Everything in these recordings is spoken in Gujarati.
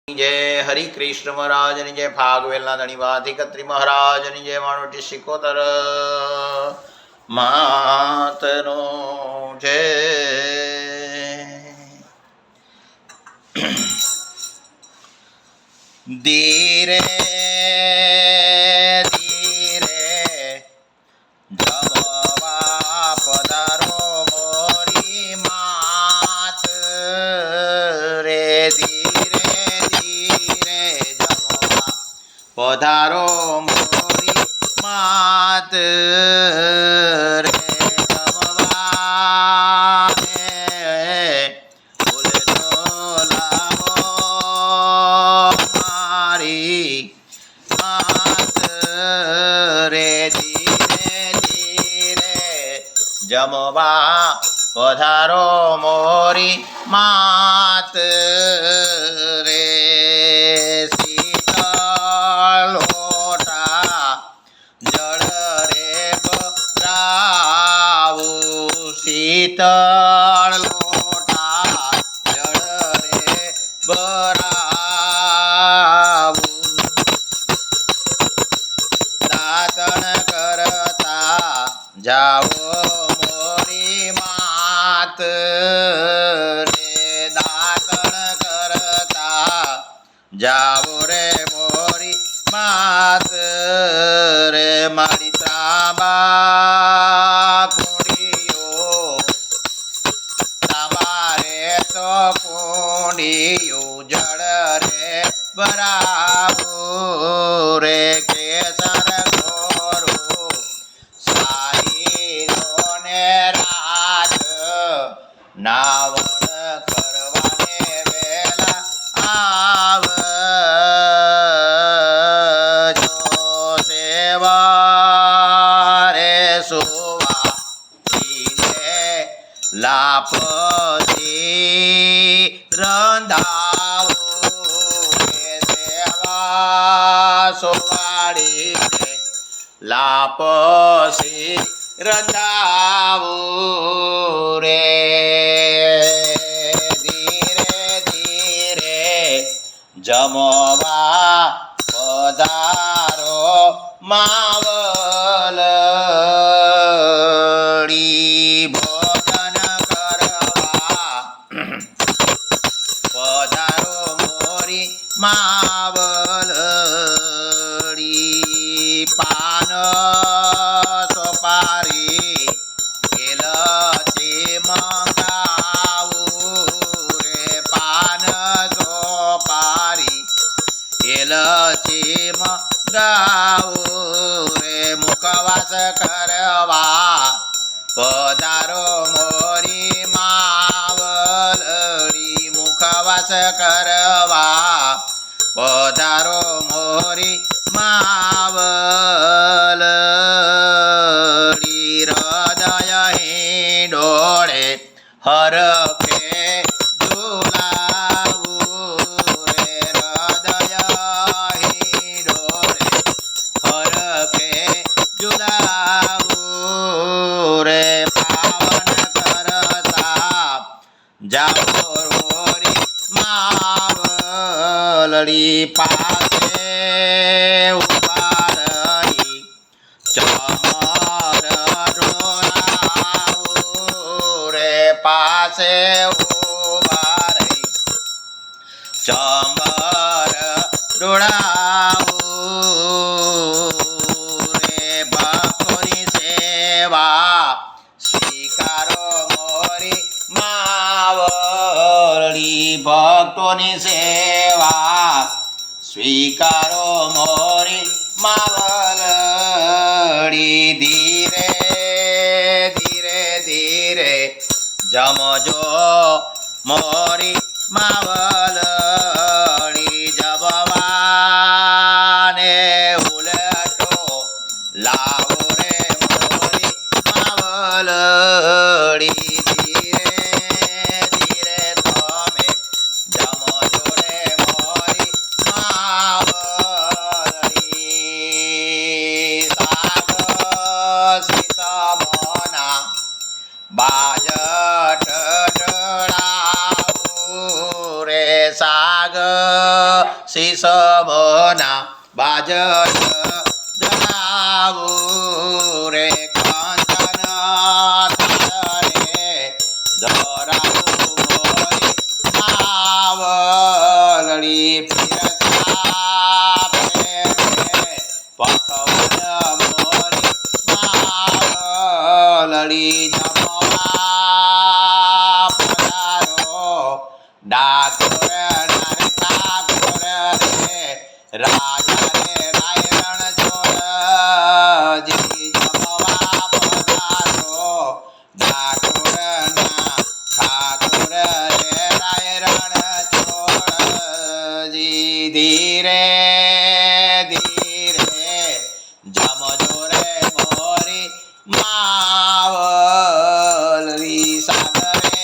जय हरि कृष्ण महाराज ની जय ભાગવેલના ધણીવાથી કત્રી મહારાજની જય માણોટી સિકોતર માતનો જય ધીરે ધીરે જમવા પધારો મોરી માત રે પધારો મોરી માત રે જમવા ફૂલનો લાવો મારી માત રે ધીરે ધીરે જમવા પધારો મોરી માત રે શીતળ લોટા જળ રે ભરાવું દાતણ કરતા જાઓ મોરી માત રે દાતણ કરતા જાઓ રે મોરી માત રે મારી ત્રાંબા કુંડિયું જળ રે ભરાવું રે કેસર ગોરું સાહીનો ને રાત નાવણ કરવાને વેલા આવજો સેવા રે સુવા લાપસી રંધાવો સેવા સોવાડીને લાપસી રંધાવો રે ધીરે ધીરે જમવા પધારો માવલડી ભોજન કરવા પધારો મોરી માવલડી પાન સોપારી એલચી મંગાવું રે પાન સોપારી એલચી મંગાવું રે મુખવાસ કરવા પધારો મોરી માવલડી મુખવાસ કરવા પધારો મોરી માવલડી હૃદય હિંડોળે હરખે ઝુલાવું રે હૃદય હિંડોળે હરખે ઝુલાવું રે પાવન કરતા જાઓ રોરી માવલડી પાસે ઉભા રહી ચમર ઢોળાવું રે પાસે ઉભા રહી ચમર ઢોળાવું રે ભક્તોની સેવા સ્વીકારો મોરી માવલડી ભક્તોની સેવા સ્વીકારો મોરી માવલડી ધીરે ધીરે ધીરે જમજો મોરી માવલડી જમવાને ઉલટો લાવો રે મોરી માવલડી ધીરે ધીરે તમે જમજો રે મોરી માવલડી સાગ સીતમના બાજટ ઢળાવું રે નાગ શીશ મોના બાજ જણાવું રે કાંચન તારે ધરાવું મોરી માવલડી પીરસા ફેરે પકવન મોરી માવલડી જમવા પધારો ડાકોર નર ઠાકોર રે રાજા રે રાયરણ ચોરજી જમવા પધારો ડાકોર ના ઠાકોર રે રાયરણ ચોરજી ધીરે ધીરે જમજો રે મોરી માવલરી સાગરે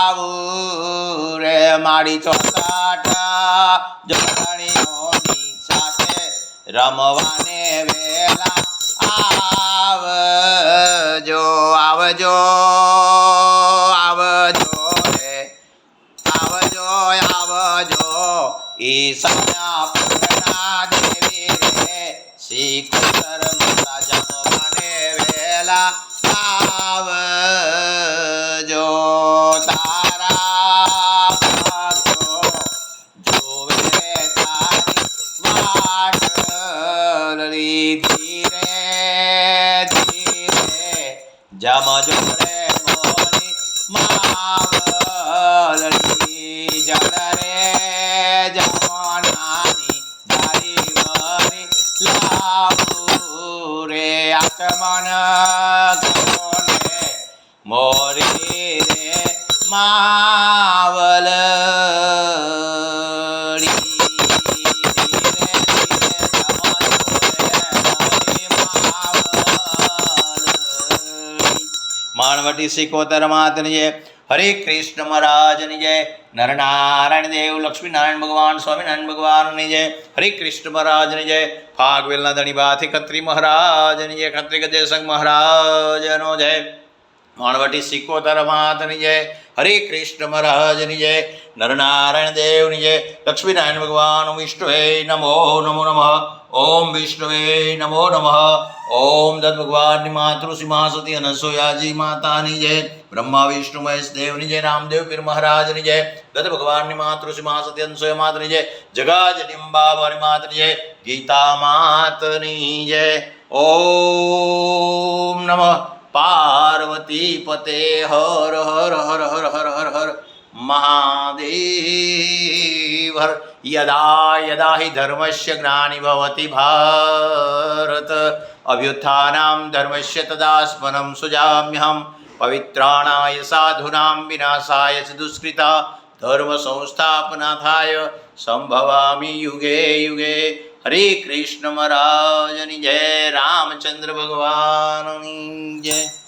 મંગાવું રે માડી 64 જોડણીઓની સાથે રમવાને વેલા આવજો આવજો આવજો રે આવજો આવજો ઈશાના પૂર્ણા દેવી રે શ્રી કુસર માતા જમવાને વેલા આવજો તારા ભક્તો જોવે તારી વાટલી ધીરે ધીરે જમજો રે મોરી માવલડી જળ રે જમનાની જારી મરી લાવું રે આચમન કોને મોરી રે માવલડી ધીરે ધીરે જમજો રે મોરી માવલડી માણવટી સિકોતર માતની જય હરે કૃષ્ણ મહારાજની જય નરનારાયણ દેવ લક્ષ્મીનારાયણ ભગવાન સ્વામિનારાયણ ભગવાનની જય હરે કૃષ્ણ મહારાજની જય ફાગવેલના ધણીભાથી ખત્રી મહારાજની જય ખત્રી ગજેસંગ મહારાજનો જય માણવટી સિકોતર માતની જય હરે કૃષ્ણ મહારાજની જય નરનારાયણ દેવની જય લક્ષ્મીનારાયણ ભગવાન વિષ્ણુએ નમો નમો નમઃ ઓમ વિષ્ણુએ નમો નમઃ ઓમ દત્ત ભગવાનની માતૃશ્રી મહાસતી અનસૂયાજી માતાની જય બ્રહ્મા વિષ્ણુ મહેશ દેવની જય રામદેવ પીર મહારાજની જય દત્ત ભગવાનની માતૃશ્રી મહાસતી અનસૂયા માતની જય જગાજડિંબા ભવાની માતની જય ગીતા માતની જય ઓમ નમઃ પાર્વતી પતે હર હર હર હર હર હર હર મહાદેવ હર યદા યદા હિ ધર્મસ્ય ગ્લાનિ ભવતિ ભારત અભ્યુત્થાનાં ધર્મસ્ય તદા સ્મરણં સુજામ્યહં પવિત્રાણાય સાધૂનાં વિનાશાય ચ દુષ્કૃતા ધર્મ સંસ્થાપનાથાય સંભવામિ યુગે યુગે હરે કૃષ્ણ મહારાજની જય રામચંદ્ર ભગવાનની જય